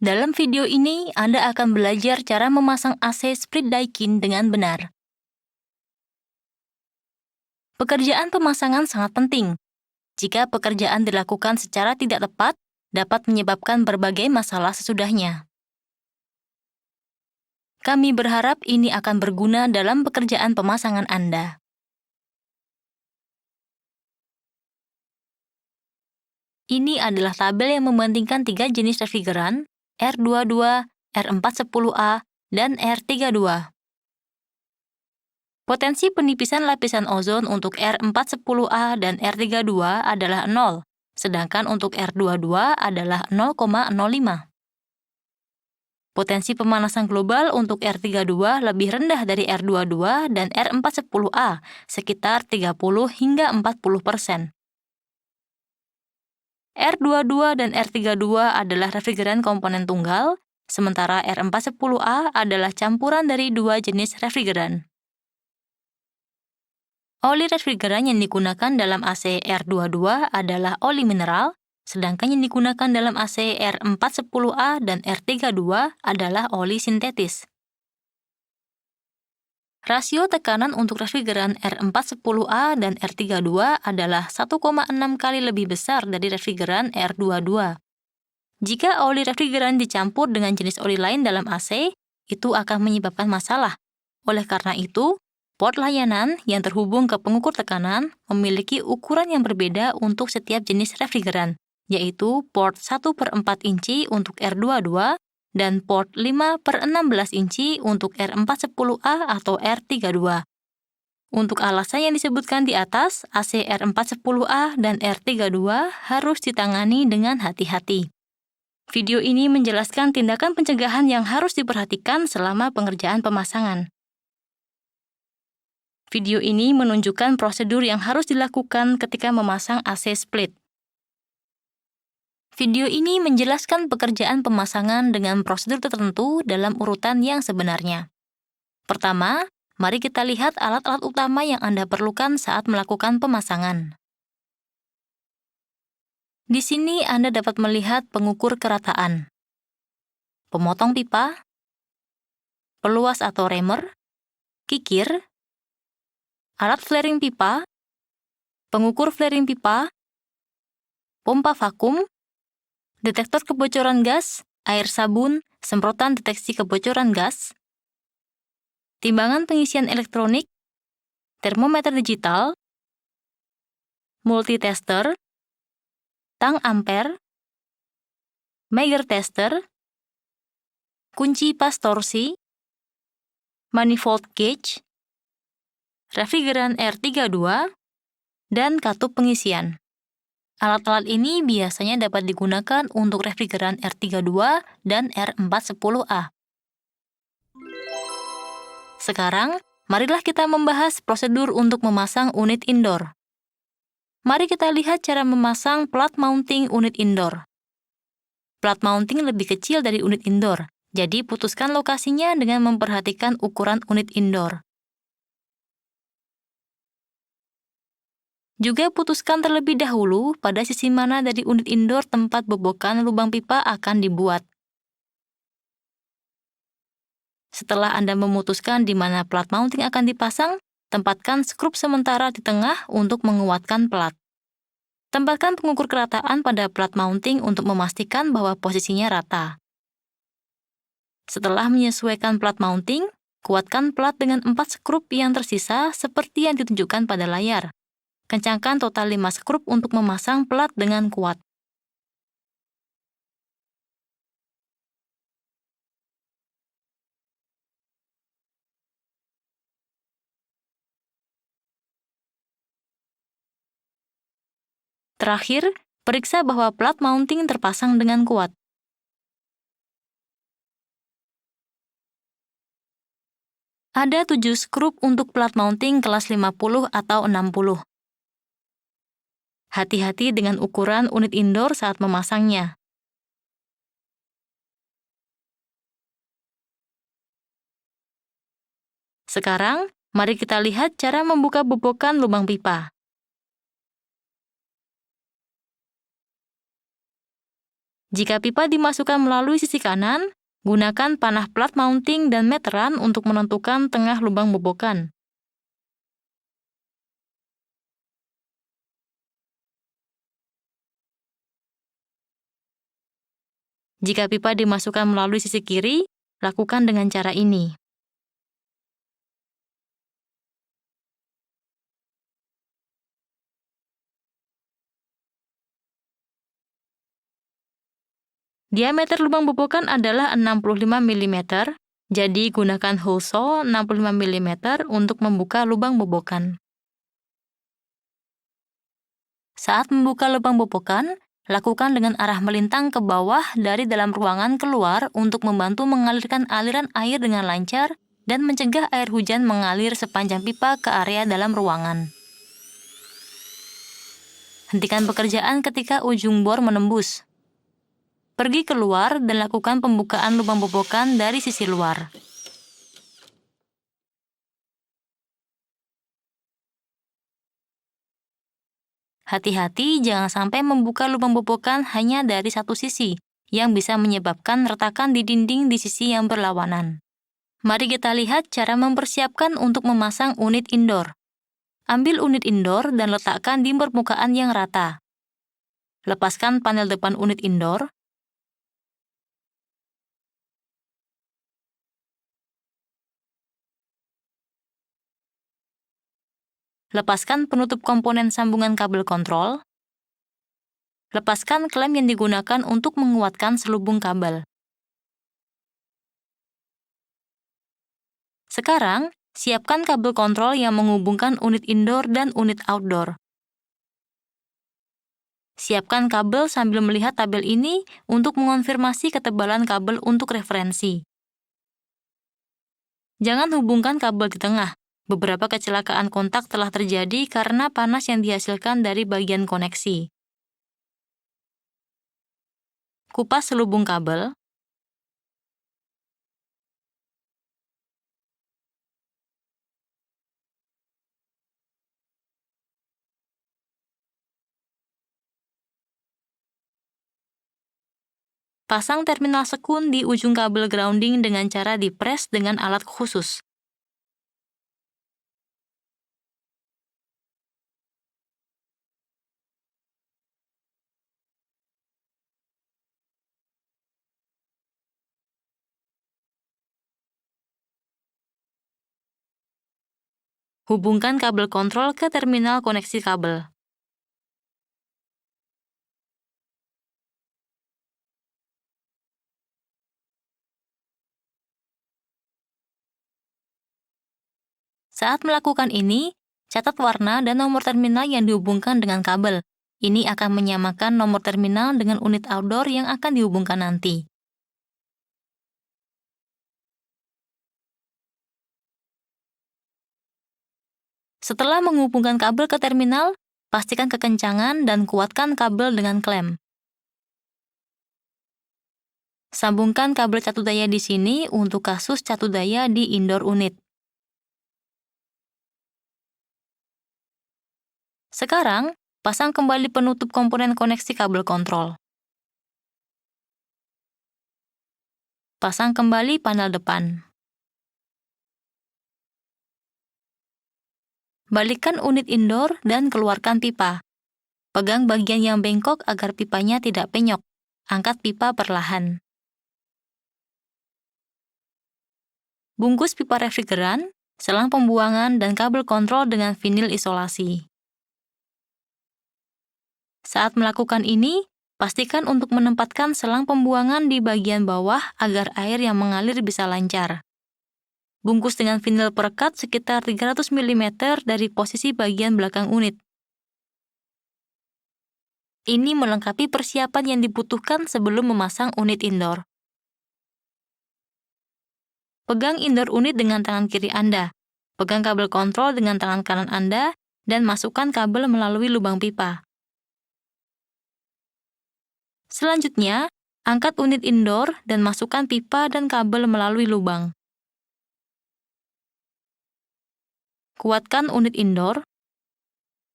Dalam video ini, Anda akan belajar cara memasang AC split Daikin dengan benar. Pekerjaan pemasangan sangat penting. Jika pekerjaan dilakukan secara tidak tepat, dapat menyebabkan berbagai masalah sesudahnya. Kami berharap ini akan berguna dalam pekerjaan pemasangan Anda. Ini adalah tabel yang membandingkan 3 jenis refrigeran, R22, R410A, dan R32. Potensi penipisan lapisan ozon untuk R410A dan R32 adalah 0, sedangkan untuk R22 adalah 0,05. Potensi pemanasan global untuk R32 lebih rendah dari R22 dan R410A, sekitar 30 hingga 40%. R22 dan R32 adalah refrigeran komponen tunggal, sementara R410A adalah campuran dari dua jenis refrigeran. Oli refrigeran yang digunakan dalam AC R22 adalah oli mineral, sedangkan yang digunakan dalam AC R410A dan R32 adalah oli sintetis. Rasio tekanan untuk refrigeran R410A dan R32 adalah 1,6 kali lebih besar dari refrigeran R22. Jika oli refrigeran dicampur dengan jenis oli lain dalam AC, itu akan menyebabkan masalah. Oleh karena itu, port layanan yang terhubung ke pengukur tekanan memiliki ukuran yang berbeda untuk setiap jenis refrigeran, yaitu port 1/4 inci untuk R22 dan port 5/16 inci untuk R410A atau R32. Untuk alasan yang disebutkan di atas, AC R410A dan R32 harus ditangani dengan hati-hati. Video ini menjelaskan tindakan pencegahan yang harus diperhatikan selama pengerjaan pemasangan. Video ini menunjukkan prosedur yang harus dilakukan ketika memasang AC split. Video ini menjelaskan pekerjaan pemasangan dengan prosedur tertentu dalam urutan yang sebenarnya. Pertama, mari kita lihat alat-alat utama yang Anda perlukan saat melakukan pemasangan. Di sini Anda dapat melihat pengukur kerataan, pemotong pipa, peluas atau reamer, kikir, alat flaring pipa, pengukur flaring pipa, pompa vakum, detektor kebocoran gas, air sabun, semprotan deteksi kebocoran gas, timbangan pengisian elektronik, termometer digital, multitester, tang ampere, Megger tester, kunci pas torsi, manifold gauge, refrigeran R32, dan katup pengisian. Alat-alat ini biasanya dapat digunakan untuk refrigeran R32 dan R410A. Sekarang, marilah kita membahas prosedur untuk memasang unit indoor. Mari kita lihat cara memasang plat mounting unit indoor. Plat mounting lebih kecil dari unit indoor, jadi putuskan lokasinya dengan memperhatikan ukuran unit indoor. Juga putuskan terlebih dahulu pada sisi mana dari unit indoor tempat bobokan lubang pipa akan dibuat. Setelah Anda memutuskan di mana plat mounting akan dipasang, tempatkan skrup sementara di tengah untuk menguatkan plat. Tempatkan pengukur kerataan pada plat mounting untuk memastikan bahwa posisinya rata. Setelah menyesuaikan plat mounting, kuatkan plat dengan 4 skrup yang tersisa seperti yang ditunjukkan pada layar. Kencangkan total 5 skrup untuk memasang plat dengan kuat. Terakhir, periksa bahwa plat mounting terpasang dengan kuat. Ada 7 skrup untuk plat mounting kelas 50 atau 60. Hati-hati dengan ukuran unit indoor saat memasangnya. Sekarang, mari kita lihat cara membuka bobokan lubang pipa. Jika pipa dimasukkan melalui sisi kanan, gunakan panah plat mounting dan meteran untuk menentukan tengah lubang bobokan. Jika pipa dimasukkan melalui sisi kiri, lakukan dengan cara ini. Diameter lubang bobokan adalah 65 mm, jadi gunakan hole saw 65 mm untuk membuka lubang bobokan. Saat membuka lubang bobokan, lakukan dengan arah melintang ke bawah dari dalam ruangan keluar untuk membantu mengalirkan aliran air dengan lancar dan mencegah air hujan mengalir sepanjang pipa ke area dalam ruangan. Hentikan pekerjaan ketika ujung bor menembus. Pergi keluar dan lakukan pembukaan lubang bobokan dari sisi luar. Hati-hati jangan sampai membuka lubang bobokan hanya dari satu sisi, yang bisa menyebabkan retakan di dinding di sisi yang berlawanan. Mari kita lihat cara mempersiapkan untuk memasang unit indoor. Ambil unit indoor dan letakkan di permukaan yang rata. Lepaskan panel depan unit indoor. Lepaskan penutup komponen sambungan kabel kontrol. Lepaskan klem yang digunakan untuk menguatkan selubung kabel. Sekarang, siapkan kabel kontrol yang menghubungkan unit indoor dan unit outdoor. Siapkan kabel sambil melihat tabel ini untuk mengonfirmasi ketebalan kabel untuk referensi. Jangan hubungkan kabel di tengah. Beberapa kecelakaan kontak telah terjadi karena panas yang dihasilkan dari bagian koneksi. Kupas selubung kabel. Pasang terminal sekun di ujung kabel grounding dengan cara dipres dengan alat khusus. Hubungkan kabel kontrol ke terminal koneksi kabel. Saat melakukan ini, catat warna dan nomor terminal yang dihubungkan dengan kabel. Ini akan menyamakan nomor terminal dengan unit outdoor yang akan dihubungkan nanti. Setelah menghubungkan kabel ke terminal, pastikan kekencangan dan kuatkan kabel dengan klem. Sambungkan kabel catu daya di sini untuk kasus catu daya di indoor unit. Sekarang, pasang kembali penutup komponen koneksi kabel kontrol. Pasang kembali panel depan. Balikkan unit indoor dan keluarkan pipa. Pegang bagian yang bengkok agar pipanya tidak penyok. Angkat pipa perlahan. Bungkus pipa refrigeran, selang pembuangan, dan kabel kontrol dengan vinil isolasi. Saat melakukan ini, pastikan untuk menempatkan selang pembuangan di bagian bawah agar air yang mengalir bisa lancar. Bungkus dengan vinil perekat sekitar 300 mm dari posisi bagian belakang unit. Ini melengkapi persiapan yang dibutuhkan sebelum memasang unit indoor. Pegang indoor unit dengan tangan kiri Anda. Pegang kabel kontrol dengan tangan kanan Anda dan masukkan kabel melalui lubang pipa. Selanjutnya, angkat unit indoor dan masukkan pipa dan kabel melalui lubang. Kuatkan unit indoor.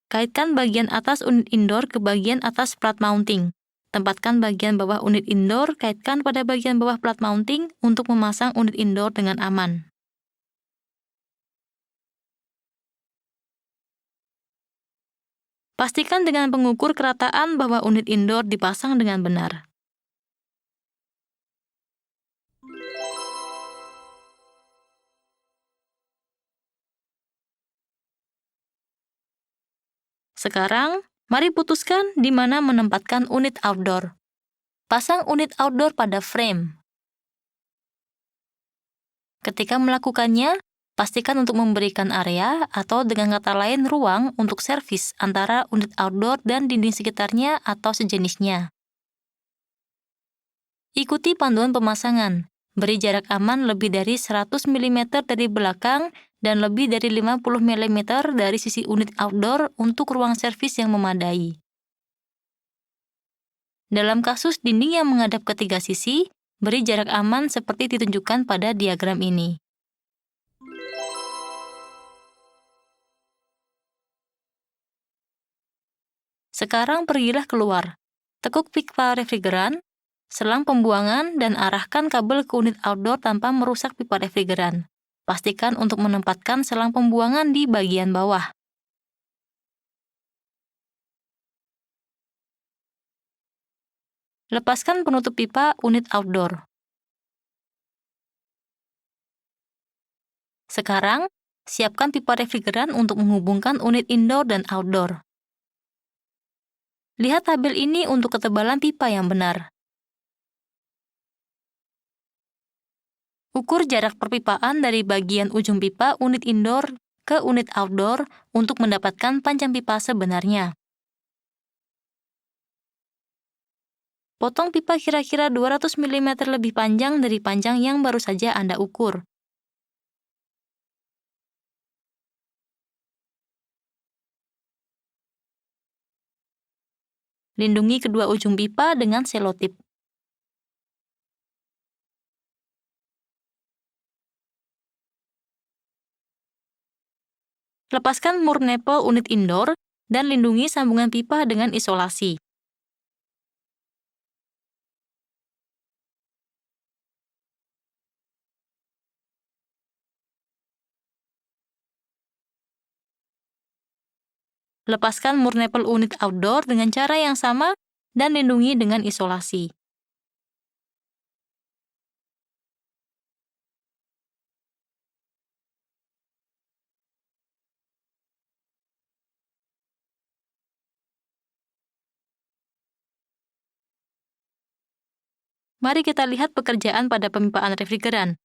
Kaitkan bagian atas unit indoor ke bagian atas plat mounting. Tempatkan bagian bawah unit indoor, kaitkan pada bagian bawah plat mounting untuk memasang unit indoor dengan aman. Pastikan dengan pengukur kerataan bahwa unit indoor dipasang dengan benar. Sekarang, mari putuskan di mana menempatkan unit outdoor. Pasang unit outdoor pada frame. Ketika melakukannya, pastikan untuk memberikan area atau dengan kata lain ruang untuk servis antara unit outdoor dan dinding sekitarnya atau sejenisnya. Ikuti panduan pemasangan. Beri jarak aman lebih dari 100 mm dari belakang dan lebih dari 50 mm dari sisi unit outdoor untuk ruang servis yang memadai. Dalam kasus dinding yang menghadap ke tiga sisi, beri jarak aman seperti ditunjukkan pada diagram ini. Sekarang pergilah keluar. Tekuk pipa refrigeran, selang pembuangan, dan arahkan kabel ke unit outdoor tanpa merusak pipa refrigeran. Pastikan untuk menempatkan selang pembuangan di bagian bawah. Lepaskan penutup pipa unit outdoor. Sekarang, siapkan pipa refrigeran untuk menghubungkan unit indoor dan outdoor. Lihat tabel ini untuk ketebalan pipa yang benar. Ukur jarak perpipaan dari bagian ujung pipa unit indoor ke unit outdoor untuk mendapatkan panjang pipa sebenarnya. Potong pipa kira-kira 200 mm lebih panjang dari panjang yang baru saja Anda ukur. Lindungi kedua ujung pipa dengan selotip. Lepaskan mur nepel unit indoor dan lindungi sambungan pipa dengan isolasi. Lepaskan mur nepel unit outdoor dengan cara yang sama dan lindungi dengan isolasi. Mari kita lihat pekerjaan pada pemipaan refrigeran.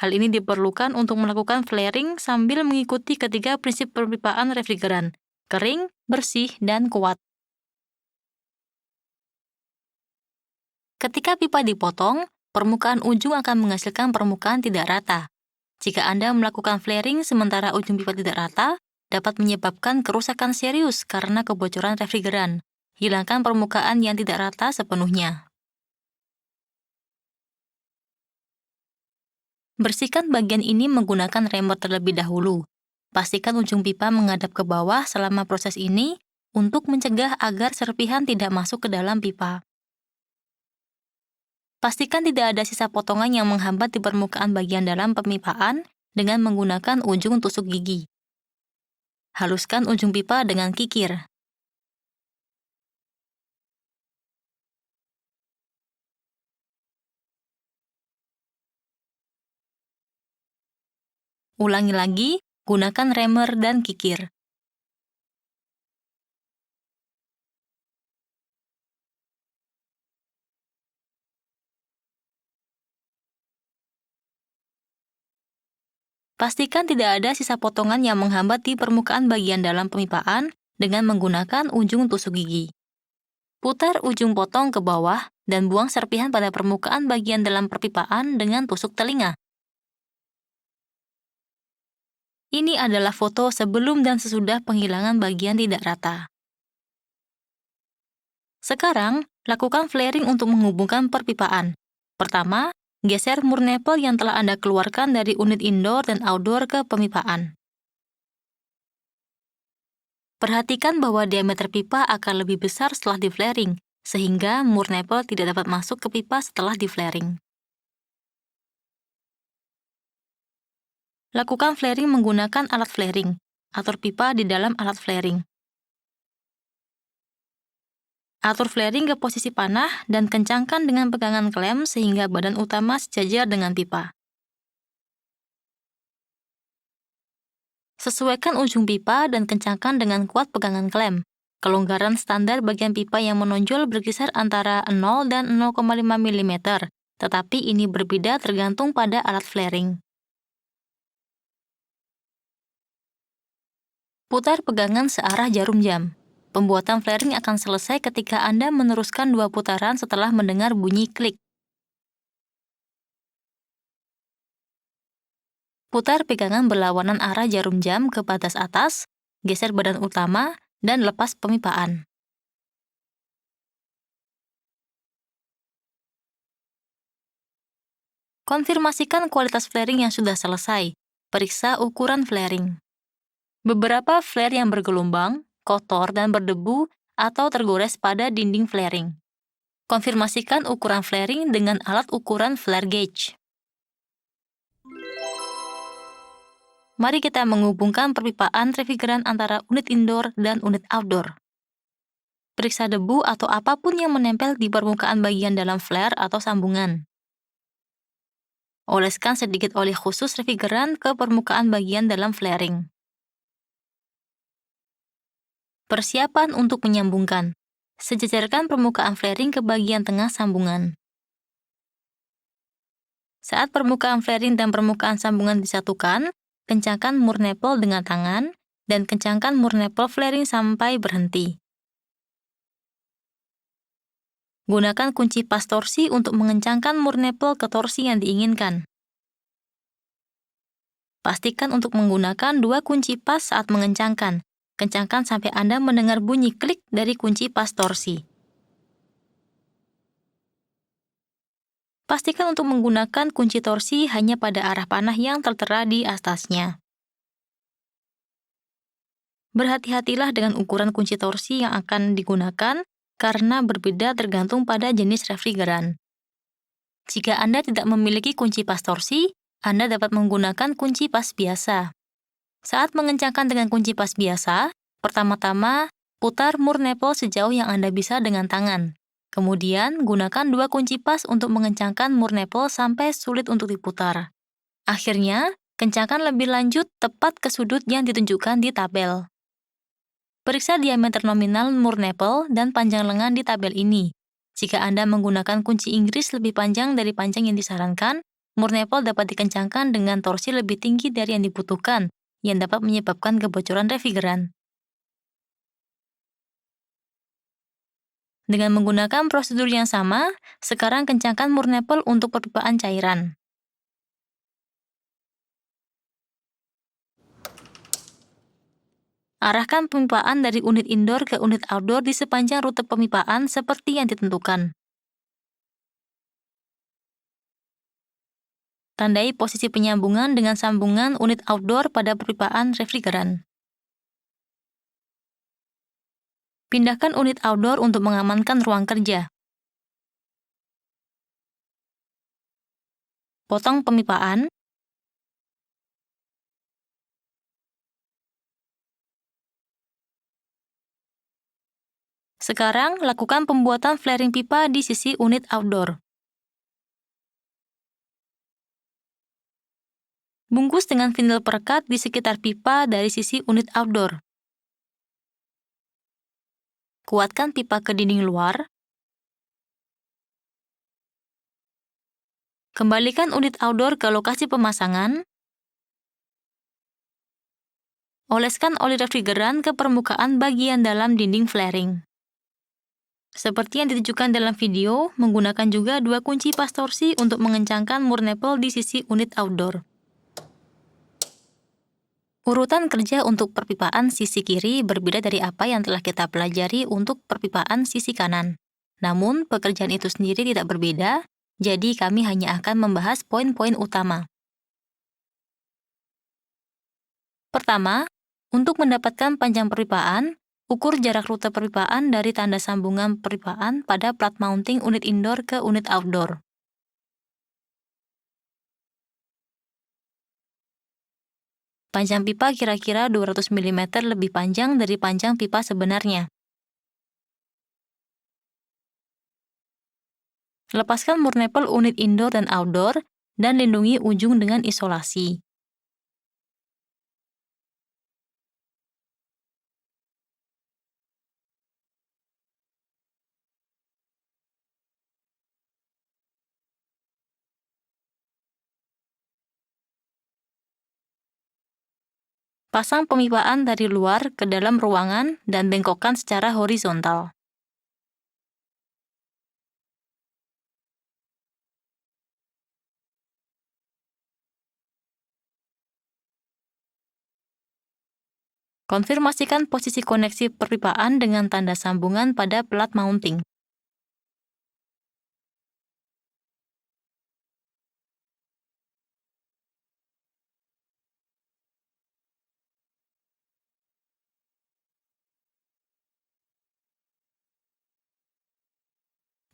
Hal ini diperlukan untuk melakukan flaring sambil mengikuti ketiga prinsip perpipaan refrigeran: kering, bersih, dan kuat. Ketika pipa dipotong, permukaan ujung akan menghasilkan permukaan tidak rata. Jika Anda melakukan flaring sementara ujung pipa tidak rata, dapat menyebabkan kerusakan serius karena kebocoran refrigeran. Hilangkan permukaan yang tidak rata sepenuhnya. Bersihkan bagian ini menggunakan remote terlebih dahulu. Pastikan ujung pipa menghadap ke bawah selama proses ini untuk mencegah agar serpihan tidak masuk ke dalam pipa. Pastikan tidak ada sisa potongan yang menghambat di permukaan bagian dalam pemipaan dengan menggunakan ujung tusuk gigi. Haluskan ujung pipa dengan kikir. Ulangi lagi, gunakan remer dan kikir. Pastikan tidak ada sisa potongan yang menghambat di permukaan bagian dalam pemipaan dengan menggunakan ujung tusuk gigi. Putar ujung potong ke bawah dan buang serpihan pada permukaan bagian dalam perpipaan dengan tusuk telinga. Ini adalah foto sebelum dan sesudah penghilangan bagian tidak rata. Sekarang, lakukan flaring untuk menghubungkan perpipaan. Pertama, geser mur nepel yang telah Anda keluarkan dari unit indoor dan outdoor ke pemipaan. Perhatikan bahwa diameter pipa akan lebih besar setelah di-flaring, sehingga mur nipple tidak dapat masuk ke pipa setelah di-flaring. Lakukan flaring menggunakan alat flaring. Atur pipa di dalam alat flaring. Atur flaring ke posisi panah dan kencangkan dengan pegangan klem sehingga badan utama sejajar dengan pipa. Sesuaikan ujung pipa dan kencangkan dengan kuat pegangan klem. Kelonggaran standar bagian pipa yang menonjol berkisar antara 0 dan 0,5 mm, tetapi ini berbeda tergantung pada alat flaring. Putar pegangan searah jarum jam. Pembuatan flaring akan selesai ketika Anda meneruskan 2 putaran setelah mendengar bunyi klik. Putar pegangan berlawanan arah jarum jam ke batas atas, geser badan utama, dan lepas pemipaan. Konfirmasikan kualitas flaring yang sudah selesai. Periksa ukuran flaring. Beberapa flare yang bergelombang, kotor, dan berdebu atau tergores pada dinding flaring. Konfirmasikan ukuran flaring dengan alat ukuran flare gauge. Mari kita menghubungkan perpipaan refrigeran antara unit indoor dan unit outdoor. Periksa debu atau apapun yang menempel di permukaan bagian dalam flare atau sambungan. Oleskan sedikit oli khusus refrigeran ke permukaan bagian dalam flaring. Persiapan untuk menyambungkan. Sejajarkan permukaan flaring ke bagian tengah sambungan. Saat permukaan flaring dan permukaan sambungan disatukan, kencangkan mur nipple dengan tangan, dan kencangkan mur nipple flaring sampai berhenti. Gunakan kunci pas torsi untuk mengencangkan mur nipple ke torsi yang diinginkan. Pastikan untuk menggunakan 2 kunci pas saat mengencangkan. Kencangkan sampai Anda mendengar bunyi klik dari kunci pas torsi. Pastikan untuk menggunakan kunci torsi hanya pada arah panah yang tertera di atasnya. Berhati-hatilah dengan ukuran kunci torsi yang akan digunakan karena berbeda tergantung pada jenis refrigeran. Jika Anda tidak memiliki kunci pas torsi, Anda dapat menggunakan kunci pas biasa. Saat mengencangkan dengan kunci pas biasa, pertama-tama putar mur nipple sejauh yang Anda bisa dengan tangan. Kemudian, gunakan 2 kunci pas untuk mengencangkan mur nipple sampai sulit untuk diputar. Akhirnya, kencangkan lebih lanjut tepat ke sudut yang ditunjukkan di tabel. Periksa diameter nominal mur nipple dan panjang lengan di tabel ini. Jika Anda menggunakan kunci Inggris lebih panjang dari panjang yang disarankan, mur nipple dapat dikencangkan dengan torsi lebih tinggi dari yang dibutuhkan, yang dapat menyebabkan kebocoran refrigeran. Dengan menggunakan prosedur yang sama, sekarang kencangkan mur nipple untuk perpipaan cairan. Arahkan pemipaan dari unit indoor ke unit outdoor di sepanjang rute pemipaan seperti yang ditentukan. Tandai posisi penyambungan dengan sambungan unit outdoor pada perpipaan refrigeran. Pindahkan unit outdoor untuk mengamankan ruang kerja. Potong pemipaan. Sekarang, lakukan pembuatan flaring pipa di sisi unit outdoor. Bungkus dengan vinil perekat di sekitar pipa dari sisi unit outdoor. Kuatkan pipa ke dinding luar. Kembalikan unit outdoor ke lokasi pemasangan. Oleskan oli refrigeran ke permukaan bagian dalam dinding flaring. Seperti yang ditunjukkan dalam video, menggunakan juga 2 kunci pas torsi untuk mengencangkan mur nipple di sisi unit outdoor. Urutan kerja untuk perpipaan sisi kiri berbeda dari apa yang telah kita pelajari untuk perpipaan sisi kanan. Namun, pekerjaan itu sendiri tidak berbeda, jadi kami hanya akan membahas poin-poin utama. Pertama, untuk mendapatkan panjang perpipaan, Ukur jarak rute perpipaan dari tanda sambungan perpipaan pada plat mounting unit indoor ke unit outdoor. Panjang pipa kira-kira 200 mm lebih panjang dari panjang pipa sebenarnya. Lepaskan murnepel unit indoor dan outdoor, dan lindungi ujung dengan isolasi. Pasang pemipaan dari luar ke dalam ruangan dan bengkokkan secara horizontal. Konfirmasikan posisi koneksi perpipaan dengan tanda sambungan pada plat mounting.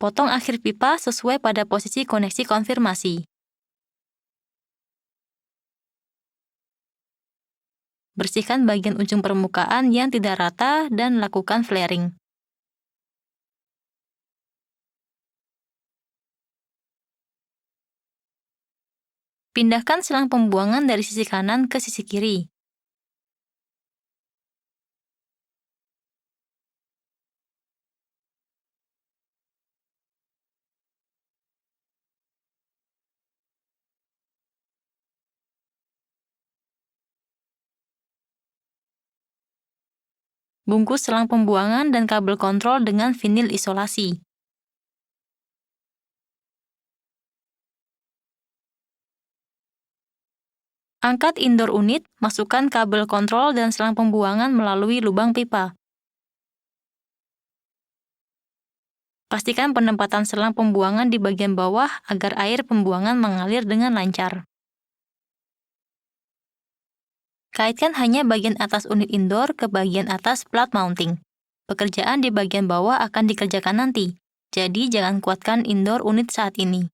Potong akhir pipa sesuai pada posisi koneksi konfirmasi. Bersihkan bagian ujung permukaan yang tidak rata dan lakukan flaring. Pindahkan selang pembuangan dari sisi kanan ke sisi kiri. Bungkus selang pembuangan dan kabel kontrol dengan vinil isolasi. Angkat indoor unit, masukkan kabel kontrol dan selang pembuangan melalui lubang pipa. Pastikan penempatan selang pembuangan di bagian bawah agar air pembuangan mengalir dengan lancar. Kaitkan hanya bagian atas unit indoor ke bagian atas plat mounting. Pekerjaan di bagian bawah akan dikerjakan nanti, jadi jangan kuatkan indoor unit saat ini.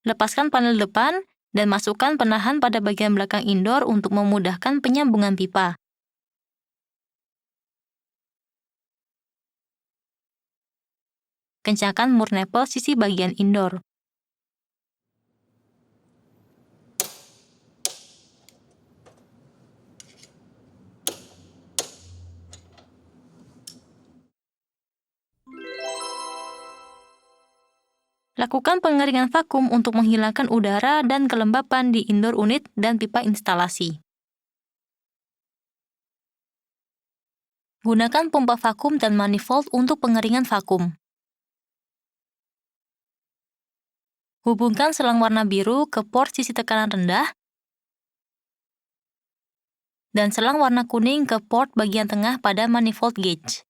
Lepaskan panel depan dan masukkan penahan pada bagian belakang indoor untuk memudahkan penyambungan pipa. Kencangkan murnepel sisi bagian indoor. Lakukan pengeringan vakum untuk menghilangkan udara dan kelembapan di indoor unit dan pipa instalasi. Gunakan pompa vakum dan manifold untuk pengeringan vakum. Hubungkan selang warna biru ke port sisi tekanan rendah dan selang warna kuning ke port bagian tengah pada manifold gauge.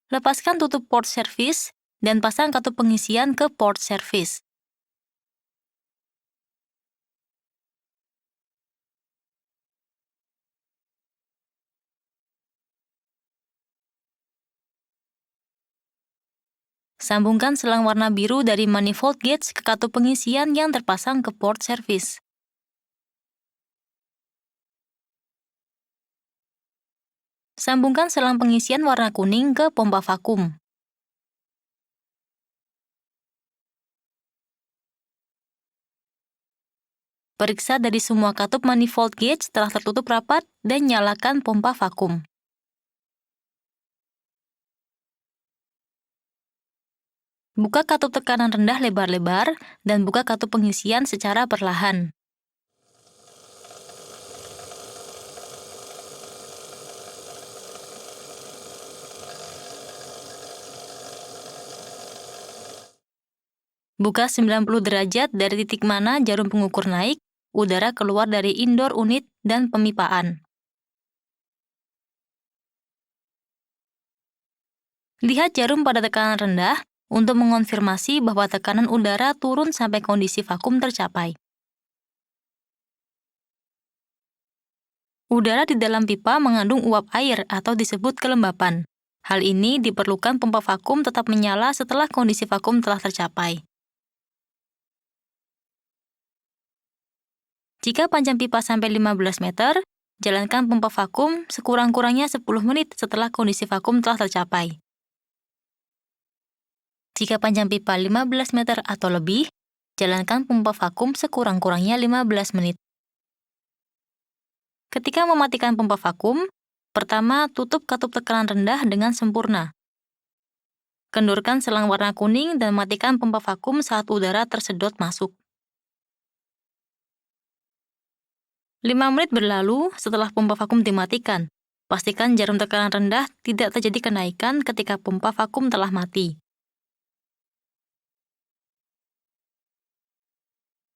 Lepaskan tutup port service dan pasang katup pengisian ke port service. Sambungkan selang warna biru dari manifold gauge ke katup pengisian yang terpasang ke port service. Sambungkan selang pengisian warna kuning ke pompa vakum. Periksa dari semua katup manifold gauge telah tertutup rapat dan nyalakan pompa vakum. Buka katup tekanan rendah lebar-lebar dan buka katup pengisian secara perlahan. Buka 90 derajat dari titik mana jarum pengukur naik, udara keluar dari indoor unit dan pemipaan. Lihat jarum pada tekanan rendah untuk mengonfirmasi bahwa tekanan udara turun sampai kondisi vakum tercapai. Udara di dalam pipa mengandung uap air atau disebut kelembapan. Hal ini diperlukan pompa vakum tetap menyala setelah kondisi vakum telah tercapai. Jika panjang pipa sampai 15 meter, jalankan pompa vakum sekurang-kurangnya 10 menit setelah kondisi vakum telah tercapai. Jika panjang pipa 15 meter atau lebih, jalankan pompa vakum sekurang-kurangnya 15 menit. Ketika mematikan pompa vakum, pertama tutup katup tekanan rendah dengan sempurna. Kendorkan selang warna kuning dan matikan pompa vakum saat udara tersedot masuk. 5 menit berlalu setelah pompa vakum dimatikan. Pastikan jarum tekanan rendah tidak terjadi kenaikan ketika pompa vakum telah mati.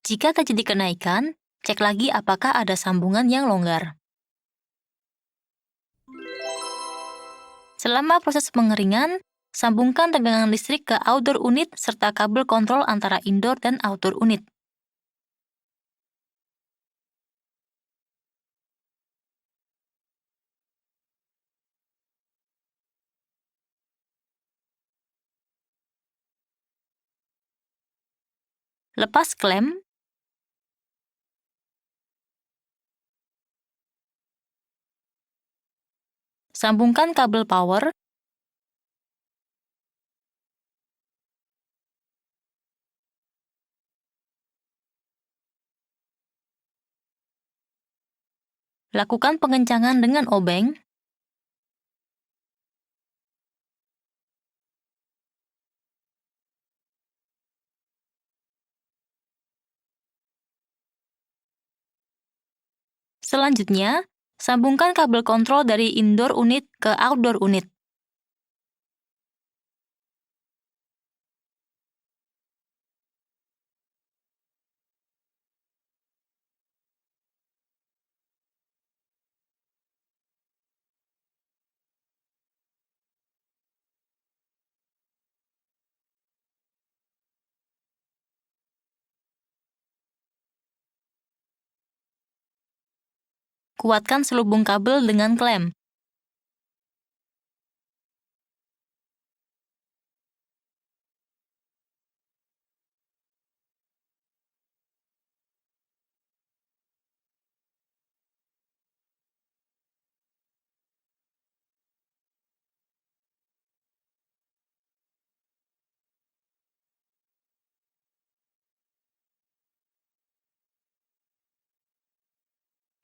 Jika terjadi kenaikan, cek lagi apakah ada sambungan yang longgar. Selama proses pengeringan, sambungkan tegangan listrik ke outdoor unit serta kabel kontrol antara indoor dan outdoor unit. Lepas klem, sambungkan kabel power, lakukan pengencangan dengan obeng, selanjutnya, sambungkan kabel kontrol dari indoor unit ke outdoor unit. Kuatkan selubung kabel dengan klem.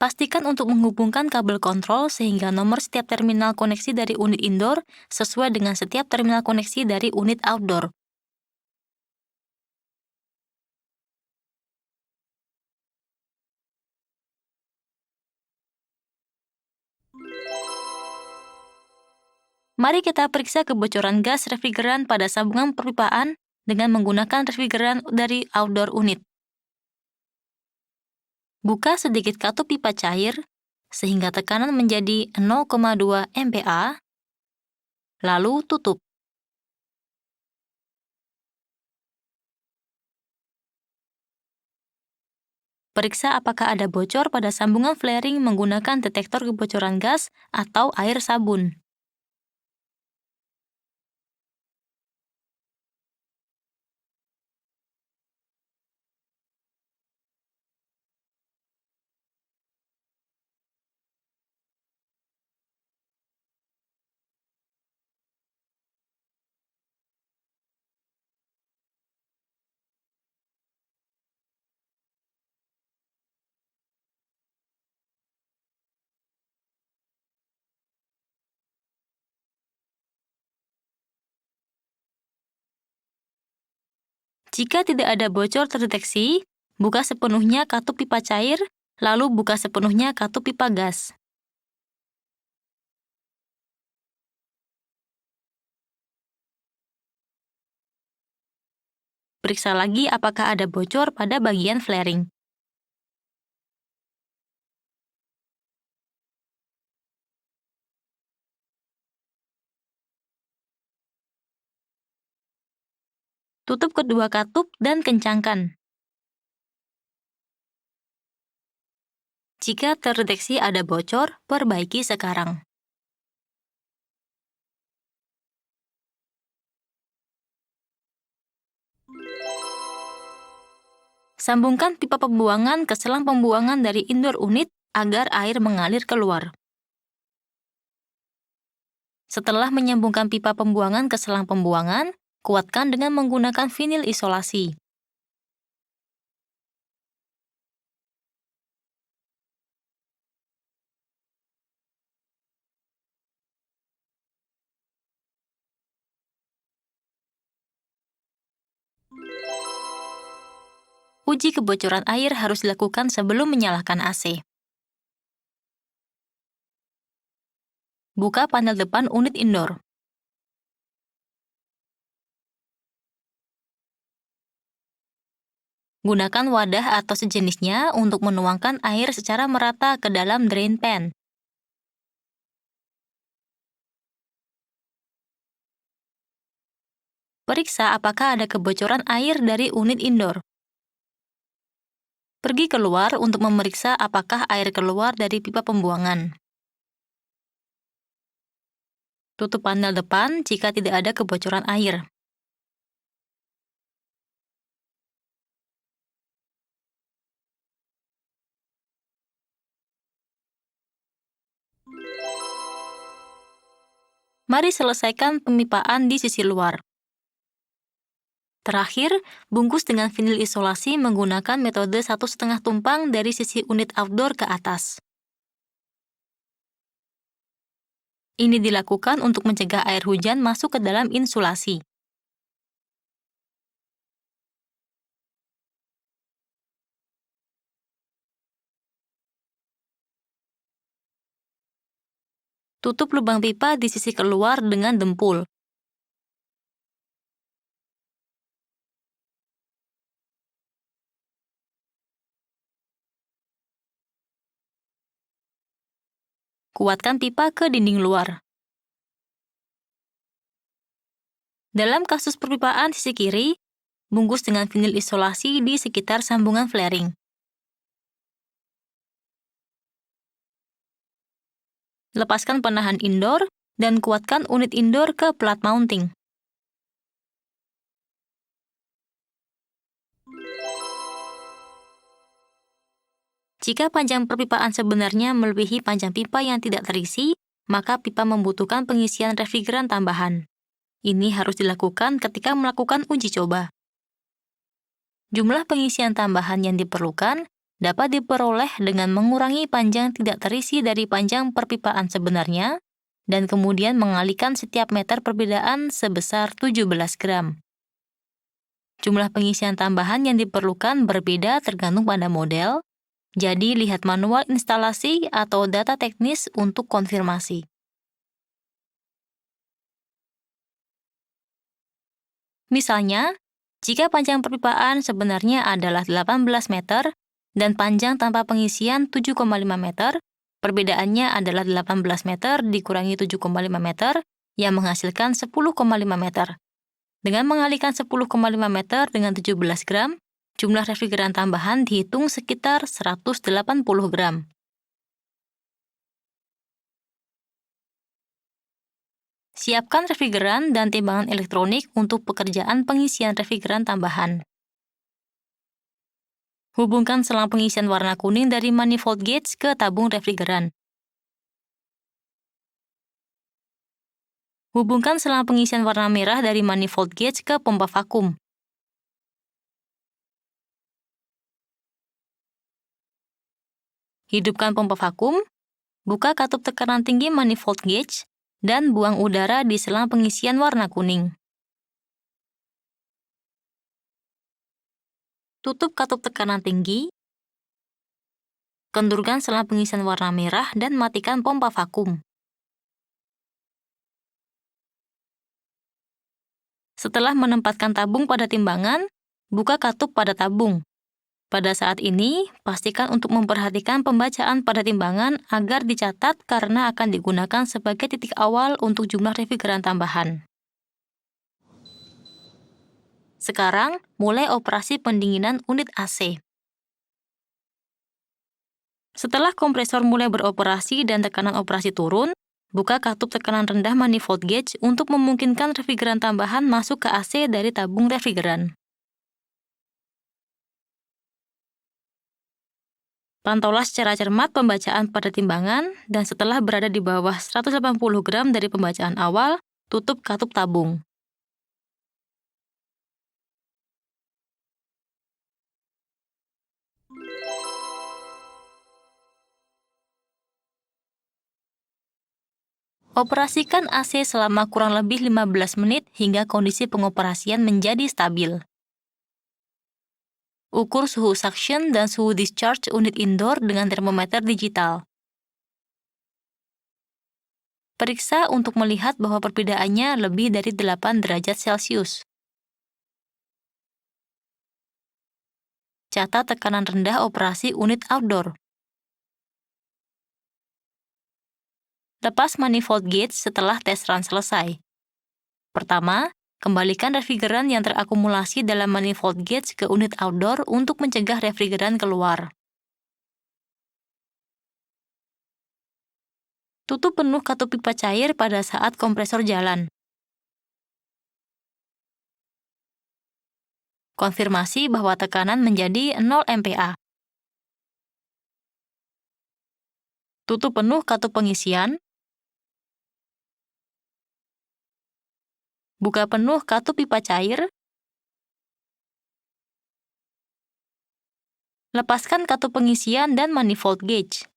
Pastikan untuk menghubungkan kabel kontrol sehingga nomor setiap terminal koneksi dari unit indoor sesuai dengan setiap terminal koneksi dari unit outdoor. Mari kita periksa kebocoran gas refrigeran pada sambungan perpipaan dengan menggunakan refrigeran dari outdoor unit. Buka sedikit katup pipa cair sehingga tekanan menjadi 0,2 MPa, lalu tutup. Periksa apakah ada bocor pada sambungan flaring menggunakan detektor kebocoran gas atau air sabun. Jika tidak ada bocor terdeteksi, buka sepenuhnya katup pipa cair, lalu buka sepenuhnya katup pipa gas. Periksa lagi apakah ada bocor pada bagian flaring. Tutup kedua katup dan kencangkan. Jika terdeteksi ada bocor, perbaiki sekarang. Sambungkan pipa pembuangan ke selang pembuangan dari indoor unit agar air mengalir keluar. Setelah menyambungkan pipa pembuangan ke selang pembuangan, kuatkan dengan menggunakan vinil isolasi. Uji kebocoran air harus dilakukan sebelum menyalakan AC. Buka panel depan unit indoor. Gunakan wadah atau sejenisnya untuk menuangkan air secara merata ke dalam drain pan. Periksa apakah ada kebocoran air dari unit indoor. Pergi keluar untuk memeriksa apakah air keluar dari pipa pembuangan. Tutup panel depan jika tidak ada kebocoran air. Mari selesaikan pemipaan di sisi luar. Terakhir, bungkus dengan vinil isolasi menggunakan metode 1,5 tumpang dari sisi unit outdoor ke atas. Ini dilakukan untuk mencegah air hujan masuk ke dalam insulasi. Tutup lubang pipa di sisi keluar dengan dempul. Kuatkan pipa ke dinding luar. Dalam kasus perpipaan sisi kiri, bungkus dengan vinil isolasi di sekitar sambungan flaring. Lepaskan penahan indoor dan kuatkan unit indoor ke plat mounting. Jika panjang perpipaan sebenarnya melebihi panjang pipa yang tidak terisi, maka pipa membutuhkan pengisian refrigeran tambahan. Ini harus dilakukan ketika melakukan uji coba. Jumlah pengisian tambahan yang diperlukan dapat diperoleh dengan mengurangi panjang tidak terisi dari panjang perpipaan sebenarnya dan kemudian mengalihkan setiap meter perbedaan sebesar 17 gram. Jumlah pengisian tambahan yang diperlukan berbeda tergantung pada model, jadi lihat manual instalasi atau data teknis untuk konfirmasi. Misalnya, jika panjang perpipaan sebenarnya adalah 18 meter dan panjang tanpa pengisian 7,5 meter, perbedaannya adalah 18 meter dikurangi 7,5 meter yang menghasilkan 10,5 meter. Dengan mengalihkan 10,5 meter dengan 17 gram, jumlah refrigeran tambahan dihitung sekitar 180 gram. Siapkan refrigeran dan timbangan elektronik untuk pekerjaan pengisian refrigeran tambahan. Hubungkan selang pengisian warna kuning dari manifold gauge ke tabung refrigeran. Hubungkan selang pengisian warna merah dari manifold gauge ke pompa vakum. Hidupkan pompa vakum, buka katup tekanan tinggi manifold gauge, dan buang udara di selang pengisian warna kuning. Tutup katup tekanan tinggi, kendurkan selang pengisian warna merah dan matikan pompa vakum. Setelah menempatkan tabung pada timbangan, buka katup pada tabung. Pada saat ini, pastikan untuk memperhatikan pembacaan pada timbangan agar dicatat karena akan digunakan sebagai titik awal untuk jumlah refrigeran tambahan. Sekarang, mulai operasi pendinginan unit AC. Setelah kompresor mulai beroperasi dan tekanan operasi turun, buka katup tekanan rendah manifold gauge untuk memungkinkan refrigeran tambahan masuk ke AC dari tabung refrigeran. Pantaulah secara cermat pembacaan pada timbangan, dan setelah berada di bawah 180 gram dari pembacaan awal, tutup katup tabung. Operasikan AC selama kurang lebih 15 menit hingga kondisi pengoperasian menjadi stabil. Ukur suhu suction dan suhu discharge unit indoor dengan termometer digital. Periksa untuk melihat bahwa perbedaannya lebih dari 8 derajat Celcius. Catat tekanan rendah operasi unit outdoor. Lepas manifold gauge setelah tes run selesai. Pertama, kembalikan refrigeran yang terakumulasi dalam manifold gauge ke unit outdoor untuk mencegah refrigeran keluar. Tutup penuh katup pipa cair pada saat kompresor jalan. Konfirmasi bahwa tekanan menjadi 0 MPa. Tutup penuh katup pengisian. Buka penuh katup pipa cair. Lepaskan katup pengisian dan manifold gauge.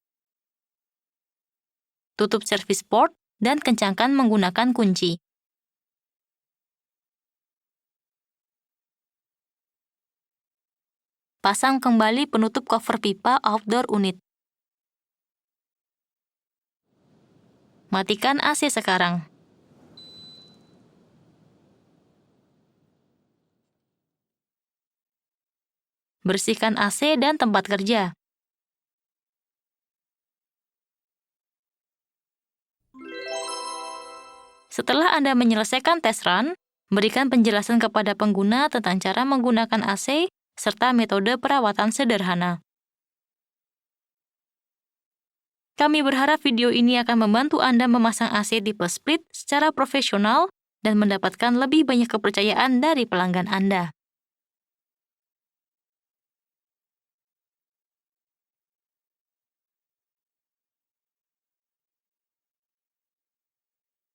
Tutup service port dan kencangkan menggunakan kunci. Pasang kembali penutup cover pipa outdoor unit. Matikan AC sekarang. Bersihkan AC dan tempat kerja. Setelah Anda menyelesaikan tes run, berikan penjelasan kepada pengguna tentang cara menggunakan AC serta metode perawatan sederhana. Kami berharap video ini akan membantu Anda memasang AC tipe split secara profesional dan mendapatkan lebih banyak kepercayaan dari pelanggan Anda.